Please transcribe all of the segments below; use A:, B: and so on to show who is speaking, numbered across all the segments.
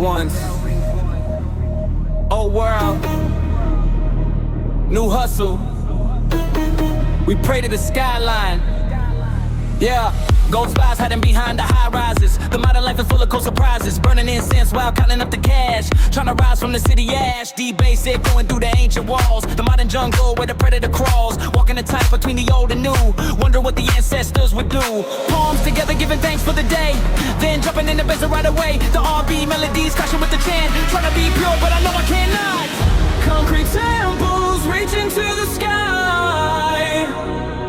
A: ones. Old world, new hustle. We pray to the skyline. Yeah, gold spies hiding behind the high rises. The modern life is full of cool surprises. Burning incense while counting up the cash. Trying to rise from the city ash. D-basic going through the ancient walls. The modern jungle where the predator crawls. Walking the tight between the old and new. Wonder what the ancestors would do. Palms together giving thanks for the day. Then jumping in the bass right away. The R&B melodies clashing with the chant. Trying to be pure but I know I cannot. Concrete temples reaching to the sky.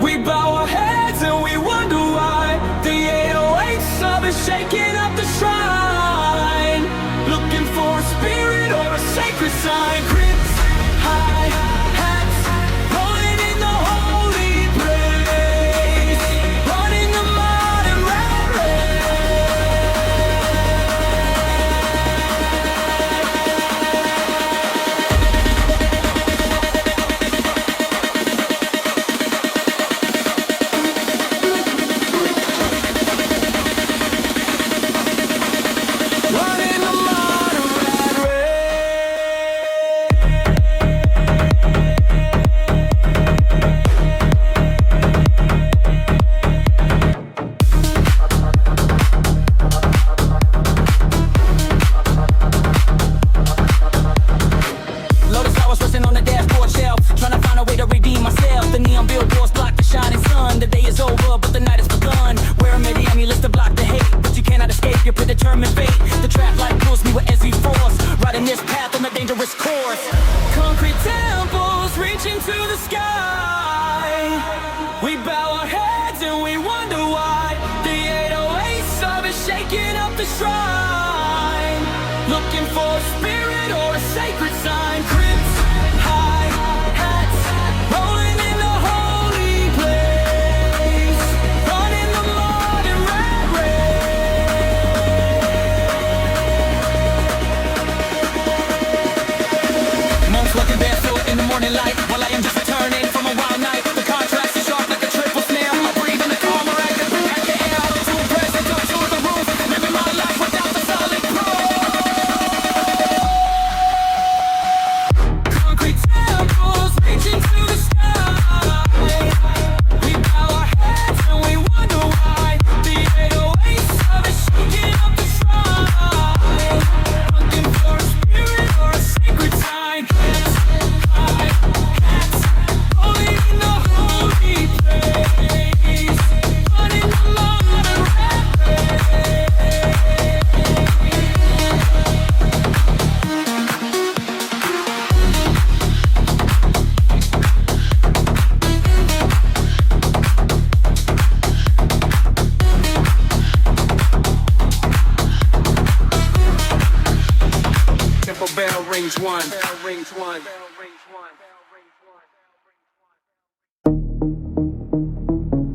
A: We bow our heads and we wonder why. The 808s of it shaking up the shrine. Looking for a spirit or a sacred sign. Crypts, high hats, rolling in the holy place. Running the modern rat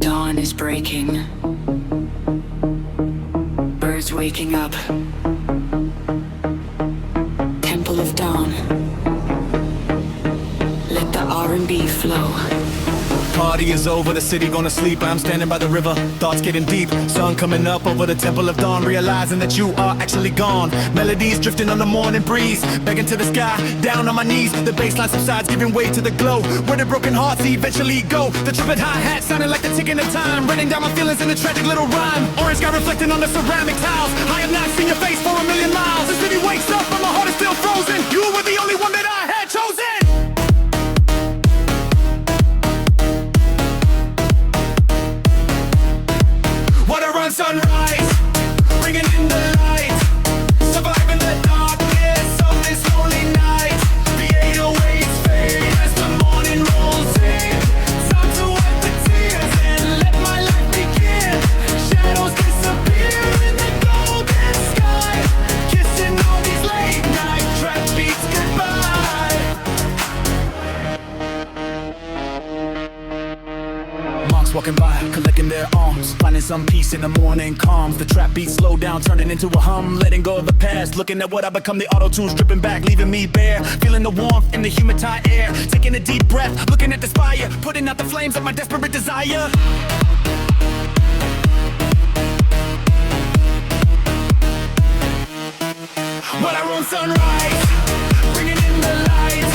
B: Dawn is breaking. Birds waking up. Temple of Dawn. Let the R&B flow.
C: Party is over, the city gonna sleep. I'm standing by the river, thoughts getting deep. Sun coming up over the Temple of Dawn, realizing that you are actually gone. Melodies drifting on the morning breeze, begging to the sky, down on my knees. The bassline subsides, giving way to the glow, where the broken hearts eventually go. The trumpet hi-hat sounding like the ticking of time, running down my feelings in a tragic little rhyme. Orange sky reflecting on the ceramic tiles. I have not seen your face for a million miles. The city wakes up, but my heart is still frozen. You were the only one that I had chosen. Wat Arun Sunrise, bringing in the light, surviving the darkness of this lonely night. The 808s fade as the morning rolls in. Time to wipe the tears and let my life begin. Shadows disappear in the golden sky, kissing all these late night trap beats goodbye. Monks walking by, collecting their alms, finding some peace in the morning calms. The trap beats slow down, turning into a hum, letting go of the past, looking at what I become. The auto-tune stripping back, leaving me bare, feeling the warmth in the humid Thai air, taking a deep breath, looking at the spire, putting out the flames of my desperate desire. What Arun Sunrise, bringing in the light,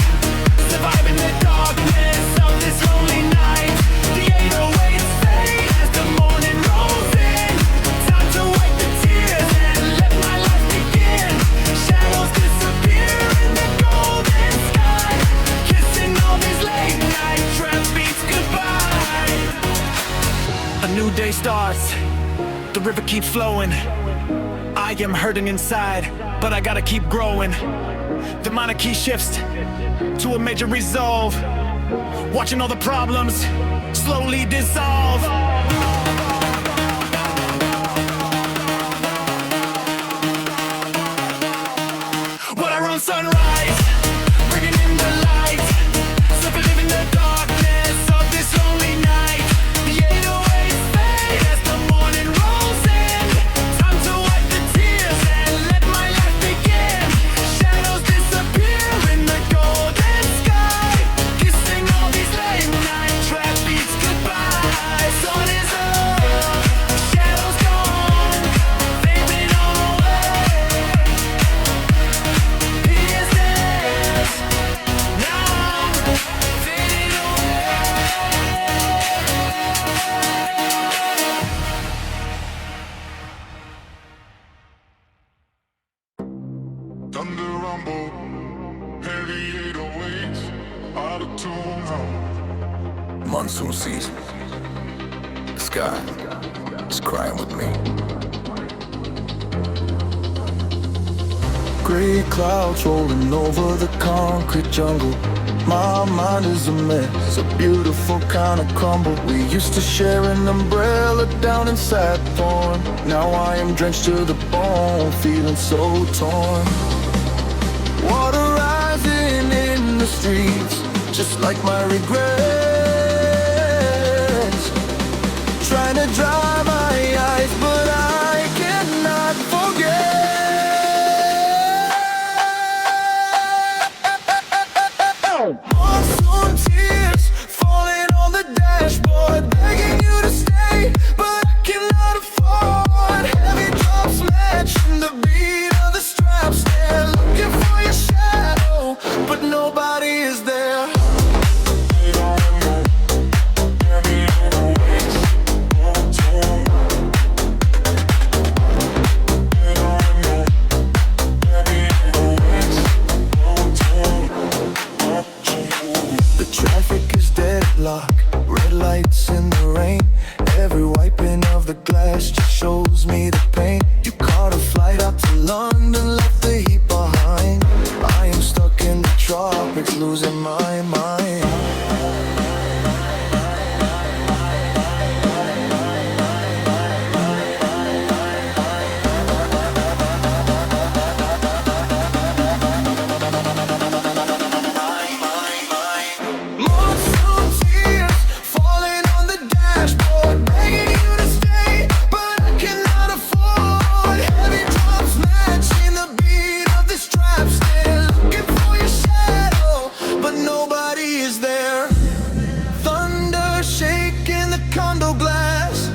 C: surviving the darkness of this lonely night. The 808s fade as the morning rolls in. Time to wipe the tears and let my life begin. Shadows disappear in the golden sky, kissing all these late night trap beats goodbye. A new day starts, the river keeps flowing. I am hurting inside, but I gotta keep growing. The minor key shifts to a major resolve, watching all the problems slowly dissolve. What Arun Sunrise, bringing in the light, surviving in the darkness of this lonely night. The 808s fade as the morning rolls in. Time to wipe the tears and let my life begin. Shadows disappear in the golden sky, kissing all these late night trap beats goodbye. Sun is up, shadows gone, fading all away. Here's this, now fading away.
D: Thunder rumble, heavy 808s, out of tune now.
E: Monsoon season. The sky is crying with me. Gray clouds rolling over the concrete jungle. My mind is a mess, a beautiful kind of crumble. We used to share an umbrella down in Saffron. Now I am drenched to the bone, feeling so torn. Water rising in the streets, just like my regrets. Trying to dry my eyes, but I cannot forget. Monsoon tears falling on the dashboard, begging you to stay, but I cannot afford. Heavy drops matching the beat of the straps. They're looking for your shadow, but nobody is there. The traffic is deadlocked, red lights in the rain. Every wiping of the glass just shows me the pain. You caught a flight out to London, left the heat behind. I am stuck in the tropics, losing my mind. Monsoon tears falling on the dashboard, begging you to stay, but I cannot afford. Heavy drops matching the beat of the straps. They're looking for your shadow, but nobody is there. Thunder shaking the condo glass,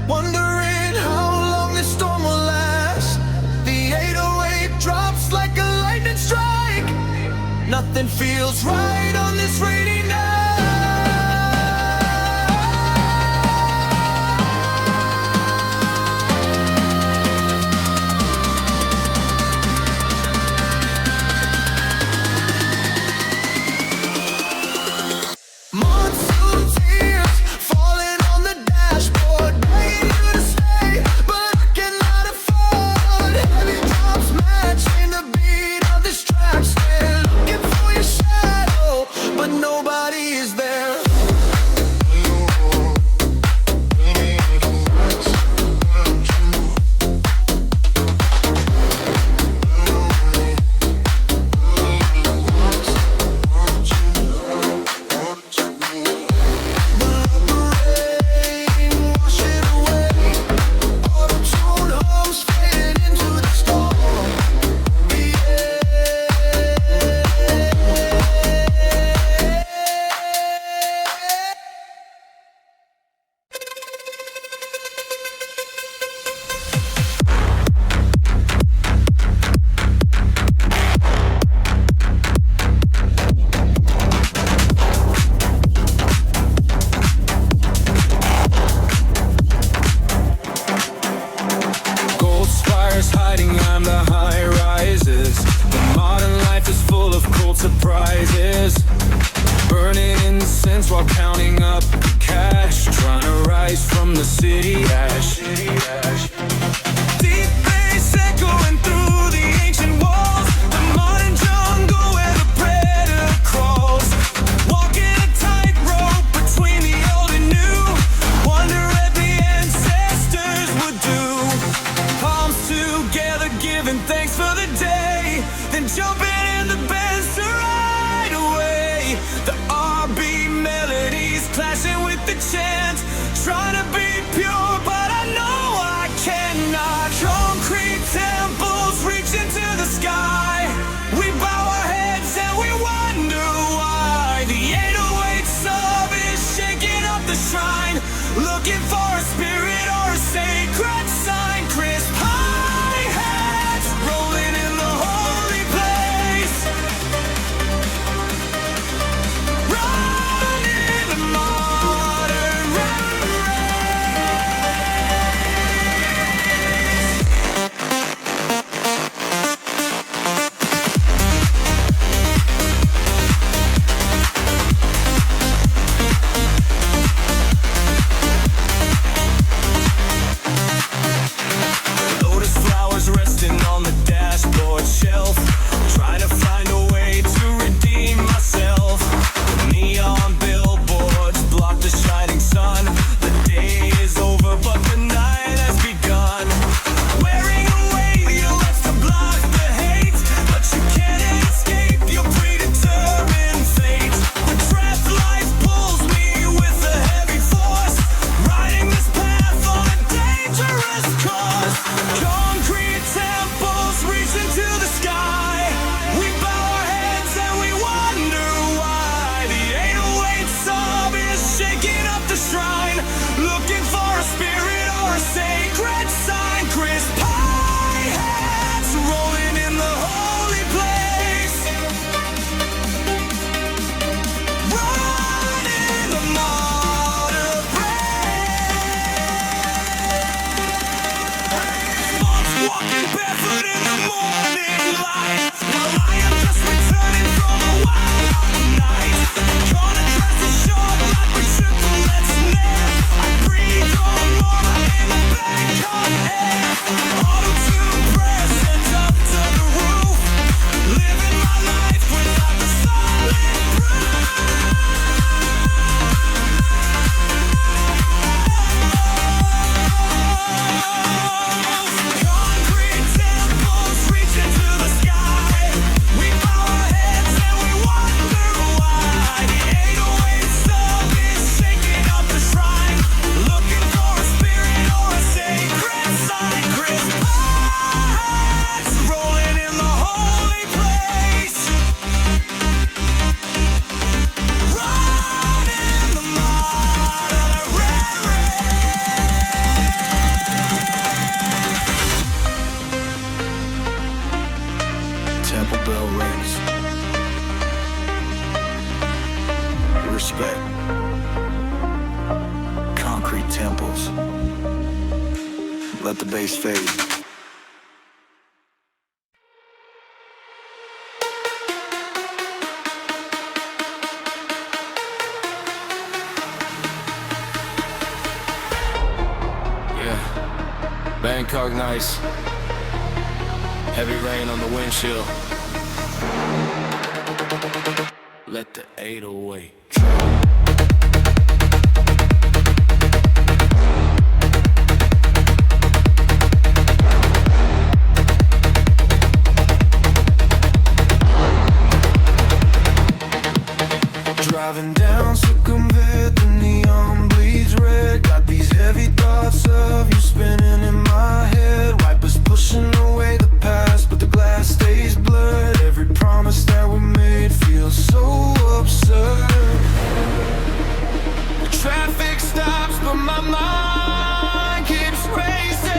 E: wondering how long this storm will last. The 808 drops like a lightning strike. Nothing feels right on this rainy night. Monsoon tears falling on the dashboard, begging you to stay, but I cannot afford. Heavy drops matching the beat of the straps. They're looking for your shadow, but nobody
A: surprises. Burning incense while counting up the cash. Trying to rise from the city ash. Deep bass echoing through the ancient walls. The modern jungle where the predator crawls. Walking a tightrope between the old and new. Wonder if the ancestors would do. Palms together giving thanks for the day. Then jumping in the Benz to ride away. The RB melodies clashing with the chant. Trying to be pure but I know I cannot. Concrete temples reach into the sky. We bow our heads and we wonder why. The 808 sub is shaking up the shrine. Looking for a spirit or a sacred sign. Crisp hi-hats rolling in the holy place. Running the modern race. Lotus flowers resting on the dashboard shelf. Trying to find a way to redeem myself. Neon billboards block the shining sun. The day is over but the night has begun. Wearing away the left to block the hate. But you can't escape your predetermined fate. The trap life pulls me with a heavy force. Riding this path on a dangerous course. Concrete temples reach into the sky. We bow our heads and we wonder why. The 808 sub is shaking up the shrine. Looking for a spirit or a sacred sign. Crisp hi-hats rolling in the holy place. Running the modern Monks walking barefoot in the morning light. While I am just returning from a wild night. Contrast is sharp like we triplets nap. I breathe on more in the Bangkok air. Auto-tune press sent up to the roof. Living my life without the solid proof. Concrete temples reach into the sky. We bow our heads and we wonder why. The 808 sub is shaking up the shrine. Looking for a spirit or a sacred sign. Crisp hi-hats rolling in the holy place. Running the modern
C: Temple bell rings. Respect. Concrete temples. Let the bass fade.
A: Yeah, Bangkok nights. Heavy rain on the windshield. Let the 808
E: Driving down Sukhumvit, the neon bleeds red. Got these heavy thoughts of you spinning in my head. Wipers pushing away the past, but the glass stays blurred. Every promise that we made feels so absurd. The traffic stops, but my mind keeps racing.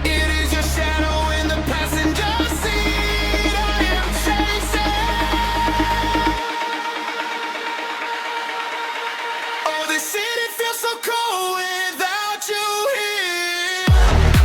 E: It is your shadow in the passenger seat I am chasing. Oh, this city feels so cold without you here.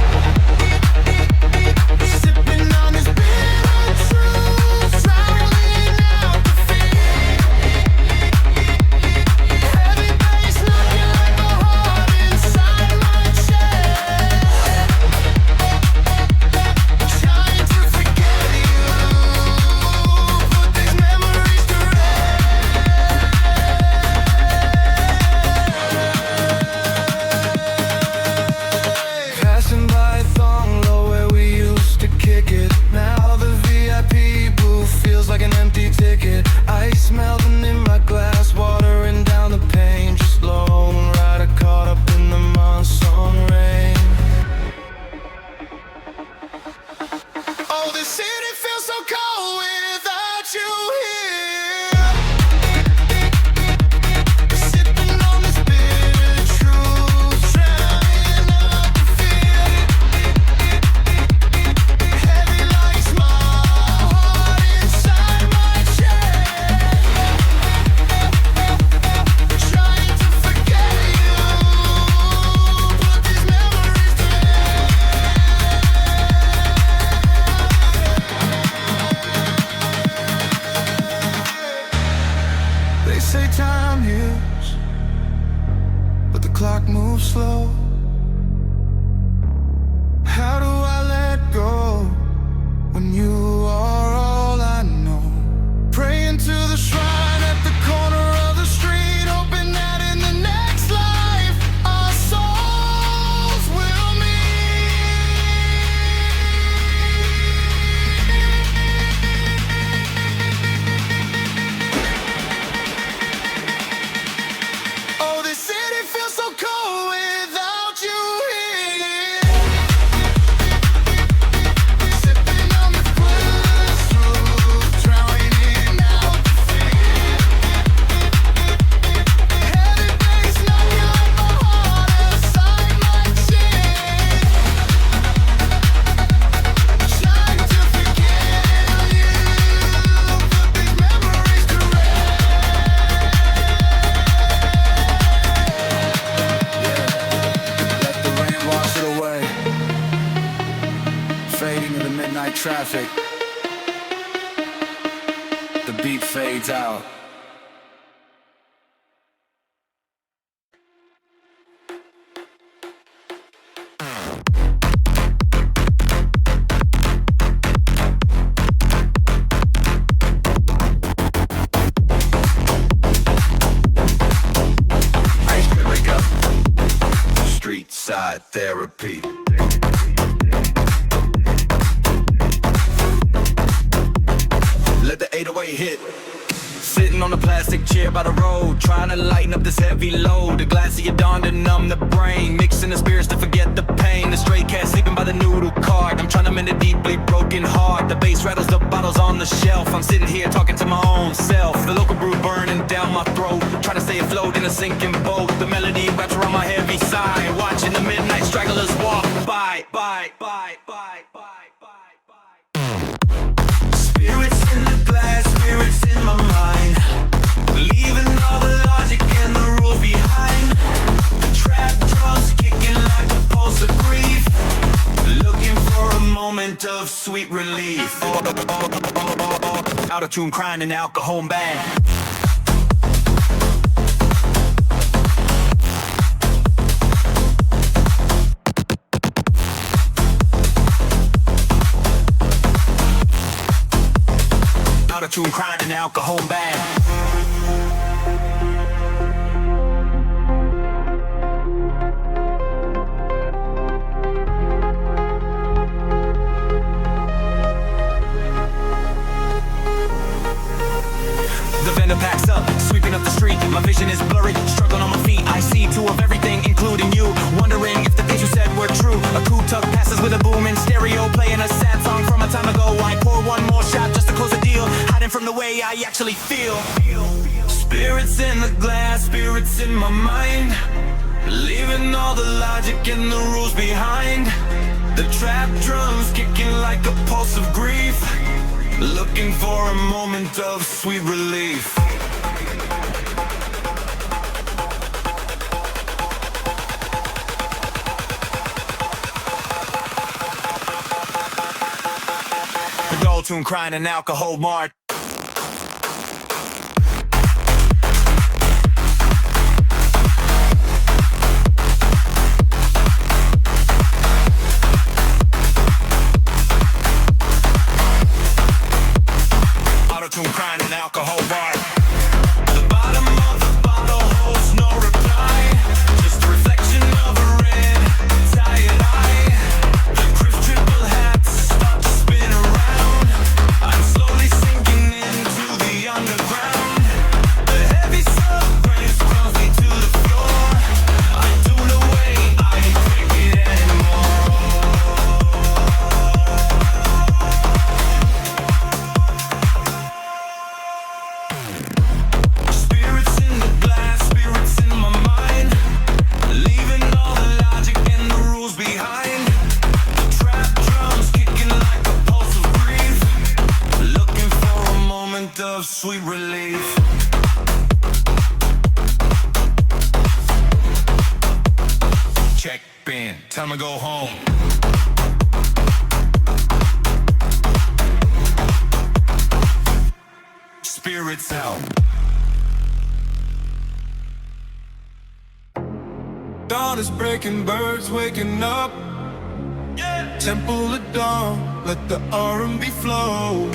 A: traffic. The beat fades out.
C: Side therapy. Let the 808 hit.
A: Sitting on a plastic chair by the road, trying to lighten up this heavy load. A glass of your Dawn to numb the brain, mixing the spirits to forget the pain. The stray cat sleeping by the noodle cart. I'm trying to mend a deeply broken heart. The bass rattles the bottles on the shelf. I'm sitting here talking to my own self. The local brew burning down my throat, trying to stay afloat in a sinking boat. The melody wraps around my heavy sigh, watching the midnight stragglers walk by.
C: Spirits in the glass, spirits in my mind, leaving all the logic and the rules behind. The trap drums kicking like a pulse of grief, looking for a moment of sweet relief. Out of tune crying in the alcohol bag. Out of tune crying in the alcohol bag. The vendor packs up, sweeping up the street. My vision is blurry, struggling on my feet. I see two of everything, including you. Wondering if the things you said were true. A Tuk-Tuk passes with a booming stereo, playing a sad song from a time ago. I pour one more shot just to close the deal, hiding from the way I actually feel. Spirits in the glass, spirits in my mind, leaving all the logic and the rules behind. The trap drums kicking like a pulse of grief, looking for a moment of sweet relief. The gold tune crying in alcohol mart. Auto-tune crying in alcohol bar. The bottom of the bottle holds no reply, just a reflection of a red, tired eye. The crisp triple hats start to spin around. I'm slowly sinking into the underground. The heavy subgrace crawls me to the floor. I tune away, I ain't take it anymore. Spirits in the glass, spirits in my mind, leaving all the logic and the rules behind. The trap drums kicking like a pulse of grief, looking for a moment of sweet relief. Check bin, time to go home. Spirits out. Dawn is breaking, birds waking up. Temple of dawn, let the R&B flow.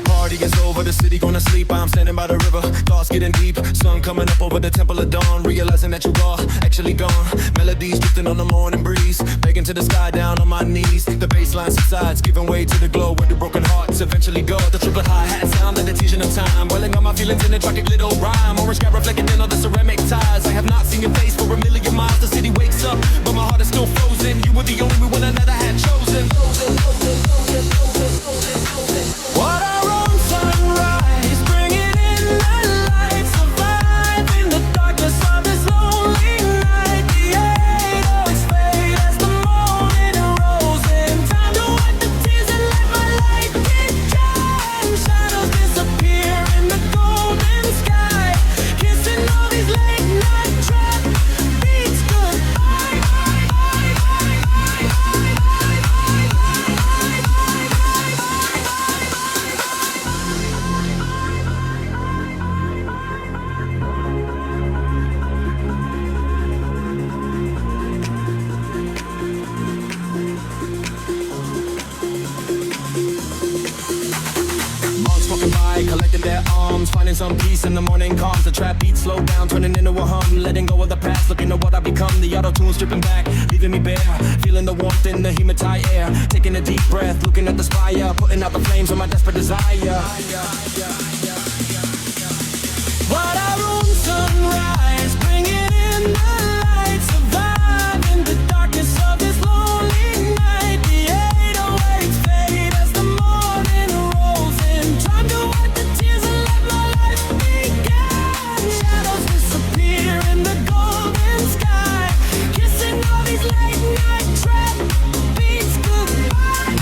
C: Party is over, the city gonna sleep. I'm standing by the river, thoughts getting deep. Sun coming up over the temple of dawn, realizing that you are actually gone. Melodies drifting on the morning breeze, begging to the sky, down on my knees. The bassline subsides, giving way to the glow where the broken hearts eventually go. The triple hi-hat sound, the decision of time, welling on my feelings in a tragic little rhyme. Orange sky reflecting in all the ceramic ties. I have not seen your face for a million miles. The city wakes up, but my heart is still frozen. You were the only one another had chosen. What Arun Sunrise, bringing in the light, surviving the darkness of this lonely night. The 808s fade as the morning rose in. Time to wipe the tears and let my light get dry. Shadows disappear in the golden sky, kissing all these late night trap beats. sky, collecting their arms, finding some peace in the morning calms. The trap beat slow down, turning into a hum, letting go of the past, looking at what I become. The auto-tune stripping back, leaving me bare, feeling the warmth in the hematite air, taking a deep breath, looking at the spire, putting out the flames of my desperate desire. Wat Arun Sunrise, bringing in the light, survive in the darkness of this lonely night. The 808s fade as the morning rolls in. Time to wipe the tears and let my life begin. Shadows disappear in the golden sky, kissing all these late night trap beats goodbye.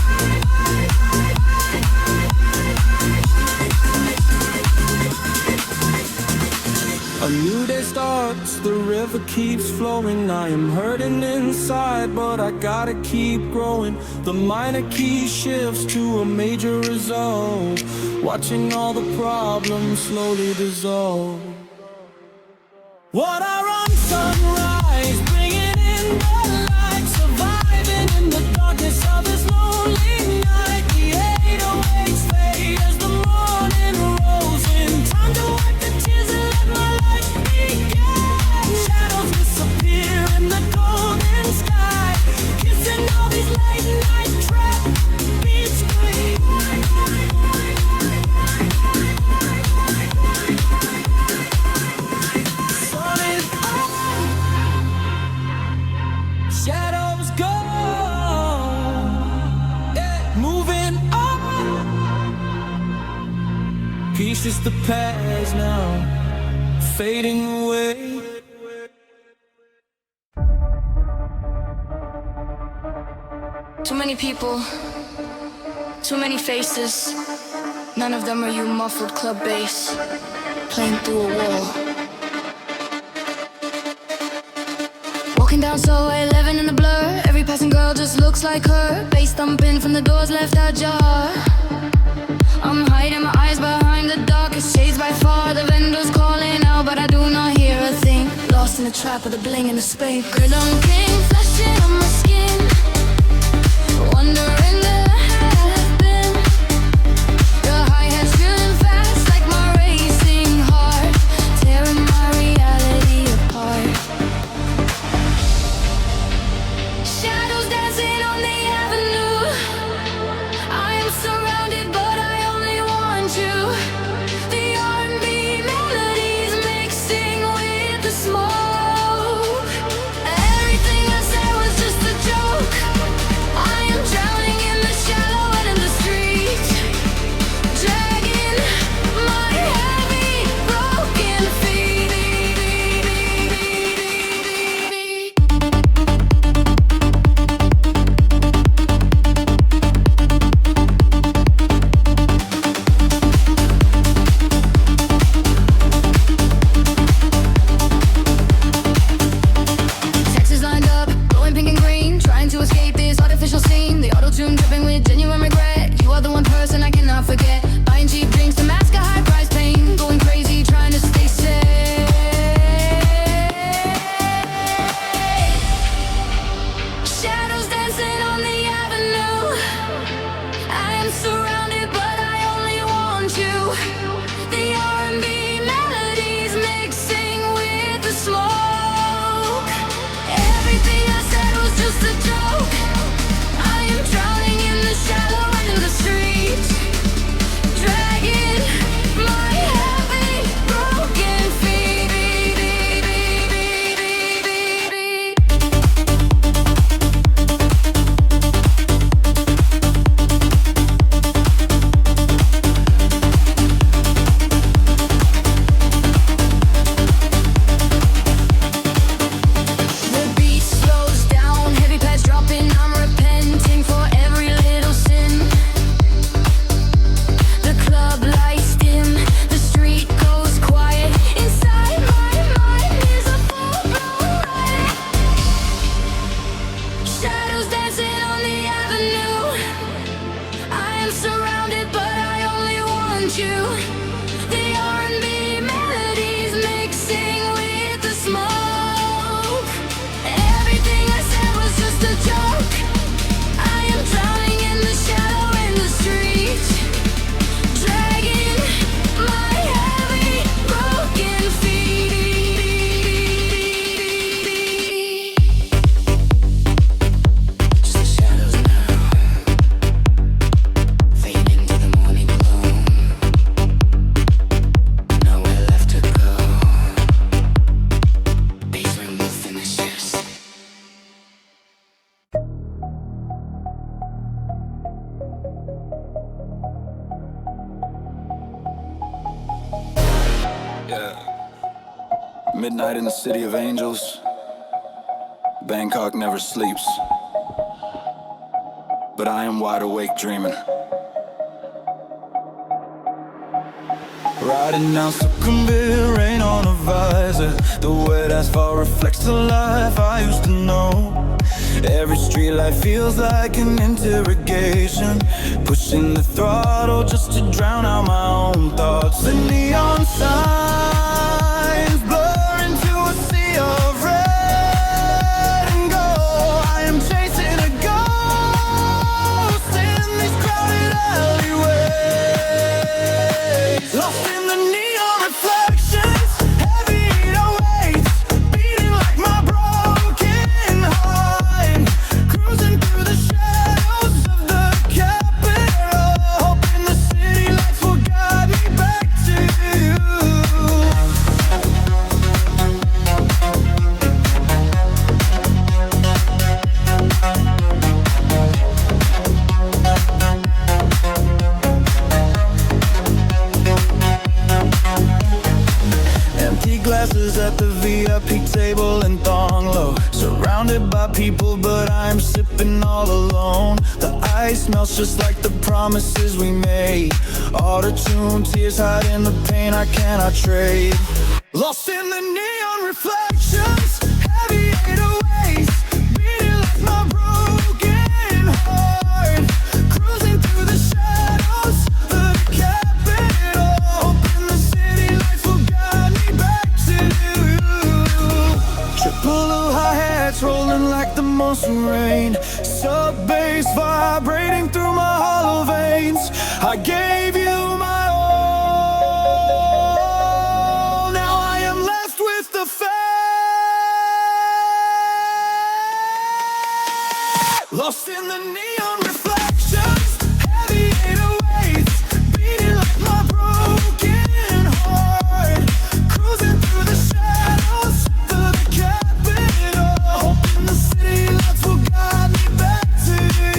C: A new day starts, the river keeps flowing. I am hurting inside, but I gotta keep growing. The minor key shifts to a major resolve, watching all the problems slowly dissolve. What I run sunrise, bringing in the light, surviving in the darkness of this lonely night. The 808s fade as the morning rolls in. Time to wipe the tears and let my life begin. Shadows disappear in the golden sky, kissing all these late night trap beats clean. Sun is up, shadows go, yeah, moving on. Peace is the past now, fading away.
F: Too many people, too many faces. None of them are you, muffled club bass, playing through a wall. Walking down Subway, 11 in the blur. Every passing girl just looks like her. Bass thumping from the doors left ajar. I'm hiding my eyes behind the darkest shades by far. The vendors calling out, but I do not hear a thing. Lost in the trap of the bling and the spade. Curdled king flashing on my skin, wondering where I've been. Your hi-hats feeling fast like my racing heart, tearing my reality apart. Shadows dancing on the avenue. I am surrounded, but I only want you. The R&B melodies mixing with the smoke. Everything I said was just a joke. I am drowning in the shallow and in the street, dragging my heavy, broken feet. Taxis lined up, glowing pink and green, trying to escape this artificial scene. The auto-tune dripping with genuine regret. You are the one person I cannot forget. Buying cheap drinks to mask a high-price pain, going crazy trying to stay safe. Shadows dancing on the avenue. I am surrounded, but I only want you. The R&B melodies mixing with the smoke. Everything I said was just a joke. I am drowning in the shadows
G: Midnight in the city of angels. Bangkok never sleeps. But I am wide awake dreaming. Riding down Sukhumvit, rain on a visor. The wet asphalt reflects the life I used to know. Every street light feels like an interrogation. Pushing the throttle just to drown out my own thoughts. The neon signs blur into a sea of red and gold. I am chasing a ghost in these crowded alleyways. Lost in the neon reflections, heavy 808s, beating like my broken heart. Cruising through the shadows of the capital, hoping the city lights will guide me back to you. Empty glasses at the VIP table in Thong Lo. Surrounded by people, but I'm sipping all alone. The ice melts just like the promises we made. Auto-tune tears hiding the pain I cannot trade. Lost in the neon reflections, heavy 808s, beating like my broken heart. Cruising through the shadows of the capital, hoping the city lights will guide me back to you. Triple of hi-hats rolling like the monsoon rain. Sub-bass vibrating through my hollow veins. I gave you my all. Now I am left with the fate. Lost in the neon reflections, heavy 808s, beating like my broken heart. Cruising through the shadows of the capital, hoping the city lights will guide me back to you.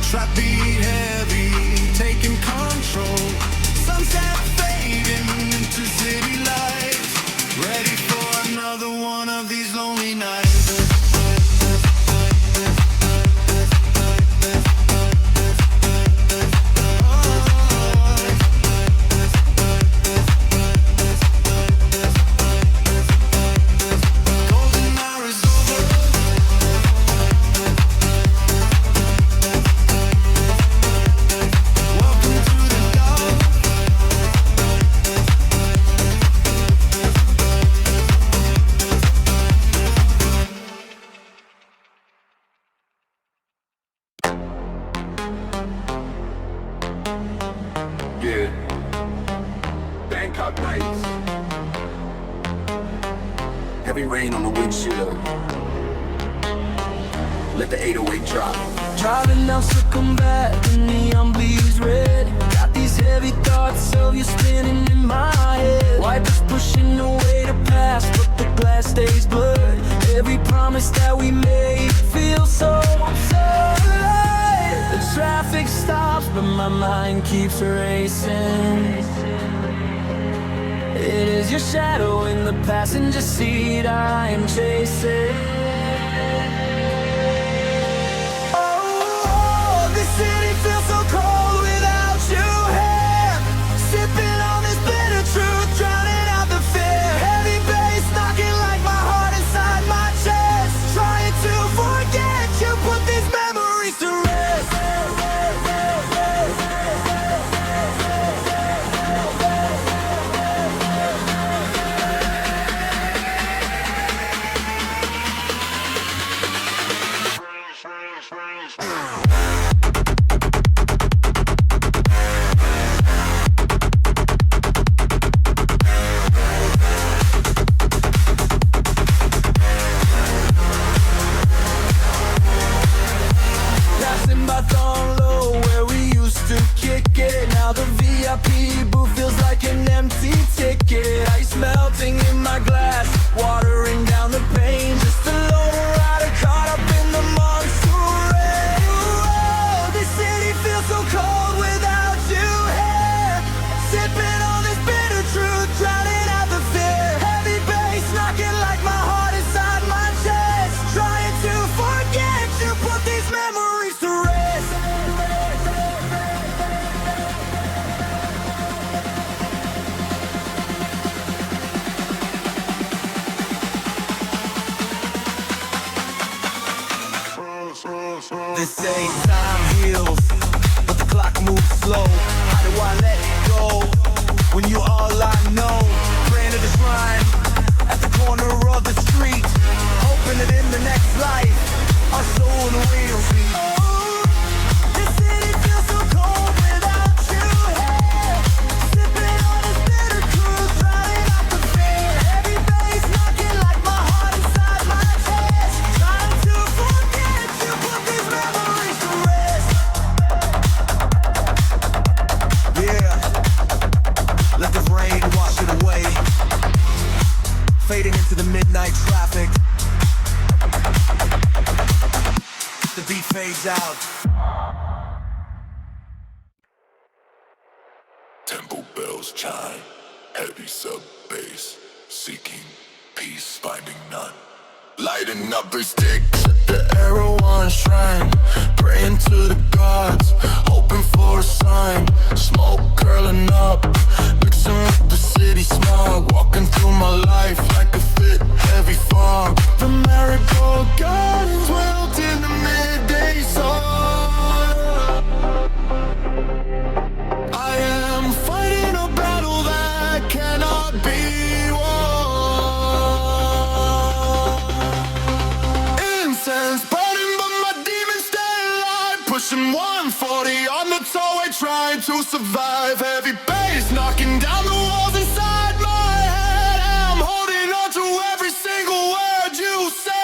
C: Trap beat heavy, taking control. Sunset fading into city lights. Ready for another one of these lonely nights.
D: Yeah, Bangkok nights. Heavy rain on the windshield. Let the 808 drop.
E: Driving down Circumvent, the neon bleeds red. Got these heavy thoughts of you spinning in my head. Wipers pushing away the past, but the glass stays blurred. Every promise that we made feels so absurd. The traffic stops, but my mind keeps racing. It is your shadow in the passenger seat I am chasing. City feels so cold without you here. Sipping on this bitter truth, drowning out the fear. Heavy bass knocking like my heart inside my chest. Trying to forget you, put these memories to rest. Passing by Don Low where we used to kick it. Now the VIP booth feels like an empty ticket. Ice melting in my glass, watering down the pain. Just a lone rider caught up in the monsoon rain. Whoa, this city feels so cold without you here. Sipping on this bitter truth, drowning out the fear. Heavy bass knocking like my heart inside my chest. Trying to forget you, put these memories to rest.
C: They say time heals, but the clock moves slow. How do I let it go when you all I know? Praying to the shrine at the corner of the street, hoping that in the next life our soul will meet. Oh, this city feels so cold without you here. Sipping on this bitter truth, drowning out the fear. Heavy bass knocking like my heart inside my chest. Trying to forget you, put these memories to rest. Yeah, let the rain wash it away. Fading into the midnight traffic. The beat fades out.
D: Temple bells chime, heavy sub bass, seeking peace, finding none. Lighting up their sticks at the Erewhon shrine, praying to the gods, hoping for a sign. Smoke curling up, mixing with the city smog, walking through my life like a thick, heavy fog. The marigold gardens wilt in the midday sun. I am fighting a battle that cannot be won. Incense burning, but my demons stay alive. Pushing 140 on the tollway, trying to survive. Heavy bass knocking down the walls inside my head. I'm holding on to every single word you say.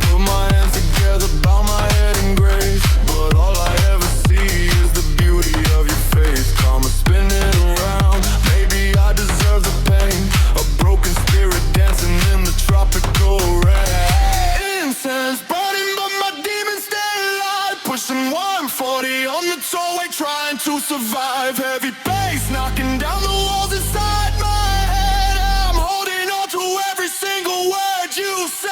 D: Put my hands together, bow my head in grace, but all
E: 140 on the tollway trying to survive. Heavy bass knocking down the walls inside my head. I'm holding on to every single word you say.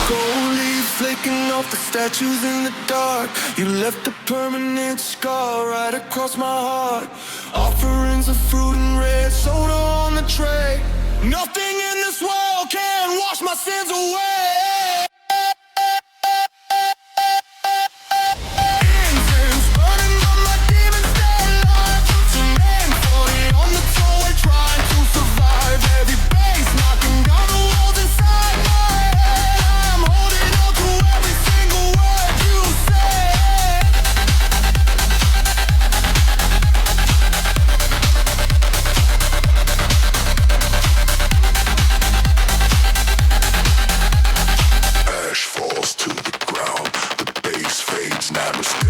E: Gold leaf flicking off the statues in the dark. You left a permanent scar right across my heart. Offerings of fruit and red soda on the tray. Nothing in this world can wash my sins away. Incense burning but my demons stay alive. Some 40 on the tollway trying to survive. Heavy bass knocking down the walls inside my head. I'm holding on to every single word you say.
D: Ash falls to the ground, the bass fades, namaste.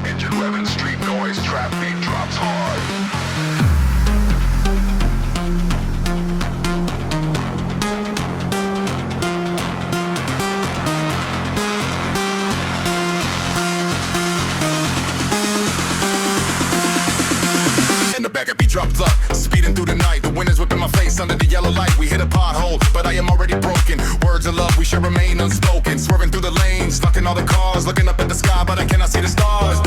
D: Engine weapon, street noise, trap beat drops hard. In the back, I beat drops up, speeding through the night. The wind is whipping my face under the yellow light. We hit a pothole, but I am already broken. Words of love, we should remain unspoken. Swerving through the lanes, stuck in all the cars. Looking up at the sky, but I cannot see the stars.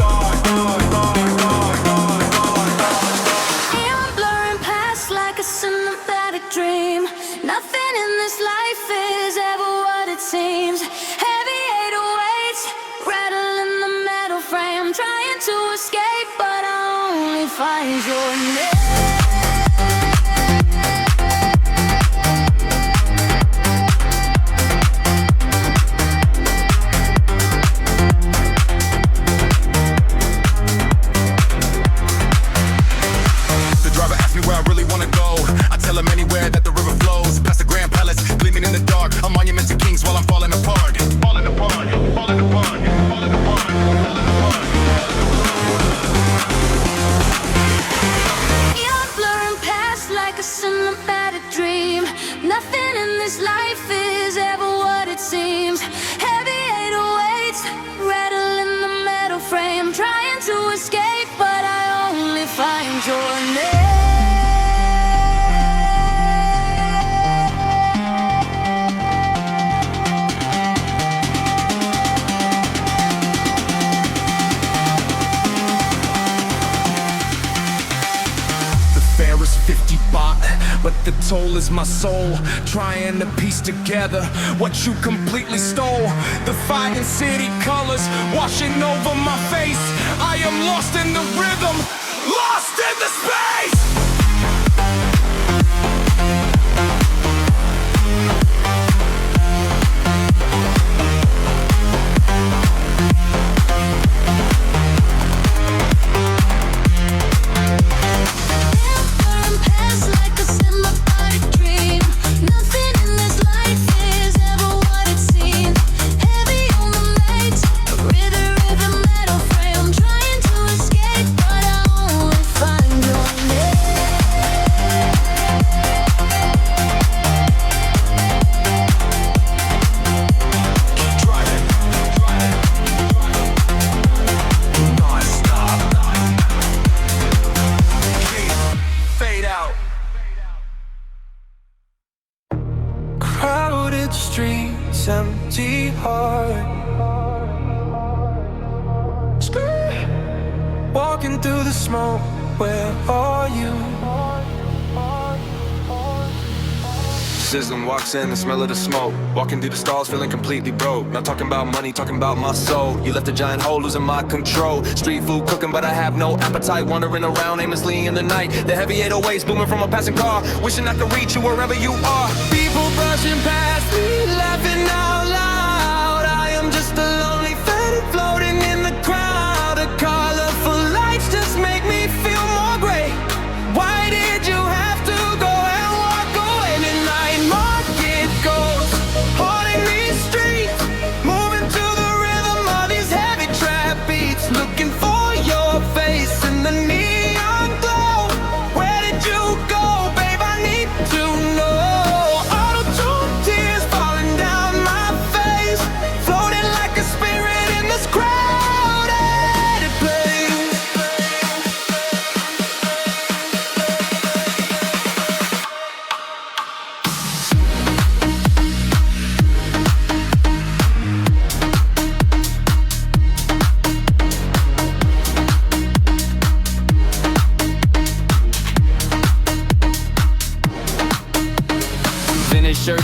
F: I'm blurring past like a cinematic dream. Nothing in this life is ever what it seems. Heavy 808s, rattling the metal frame. Trying to escape, but I only find your name.
C: The driver asks me where I really wanna go. I tell him anywhere that the river flows. Past the Grand Palace, gleaming in the dark. A monument to kings while I'm falling apart. Falling apart, falling apart, falling apart, falling apart.
F: You're blurring past like a cinematic dream. Nothing in this life is ever what it seems. Heavy 808s, rattling the metal frame. Trying to escape, but I only find your name.
C: The fare is 50 baht, but the toll is my soul. Trying to piece together what you completely stole. The fighting city colors washing over my face. I am lost in the rhythm, lost in the space.
F: Blurring past like a cinematic dream. Nothing in this life is ever what it seems. Heavy on the nights, rhythm metal frame. Trying to escape, but I only find your
C: Keep driving, non-stop. Fade out.
E: Crowded streets, empty heart. Walking through the smoke, where are you?
H: Sizzling walks in, the smell of the smoke. Walking through the stalls, feeling completely broke. Not talking about money, talking about my soul. You left a giant hole, losing my control. Street food cooking, but I have no appetite. Wandering around aimlessly in the night. The heavy 808s booming from a passing car. Wishing I could reach you wherever you are.
E: People brushing past me, laughing out loud.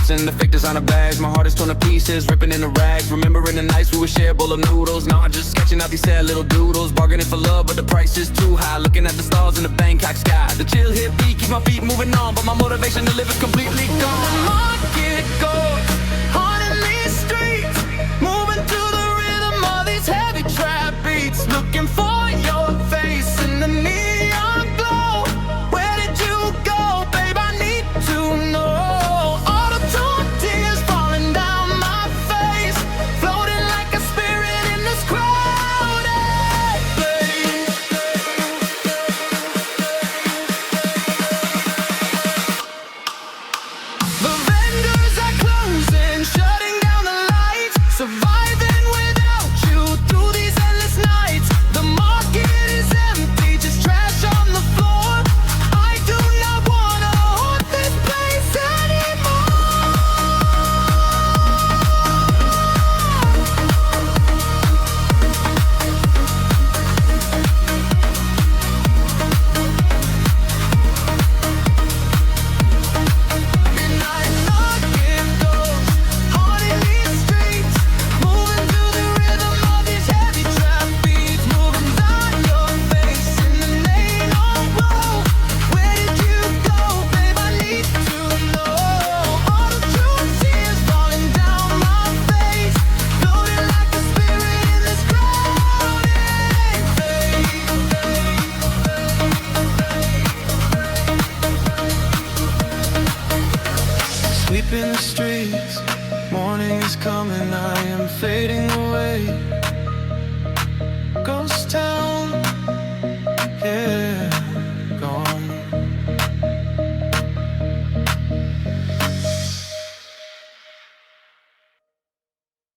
H: Chasing the fake designer bags, my heart is torn to pieces, ripping in the rags. Remembering the nights we would share a bowl of noodles. Now I'm just sketching out these sad little doodles. Bargaining for love, but the price is too high. Looking at the stars in the Bangkok sky. The chill hit beat keeps my feet moving on, but my motivation to live is completely gone.
E: The market goes on in these streets, moving to the rhythm of these heavy trap beats. Looking for your face in the neon glow. Where did you go, babe? I need to know. Auto-tune tears falling down my face, floating like a spirit in this crowded place. The vendors are closing, shutting down the lights, surviving without you through these endless nights. The market is empty, just trash on the floor. I do not wanna haunt this place anymore. Midnight knocking doors, haunting these streets, moving to the rhythm of these heavy trap beats. Moving down your face in the neon glow. Where did you go, babe? I need to know. Auto-tune tears falling down my face, floating like a spirit in this crowded
G: Sweeping the streets, morning is coming, I am fading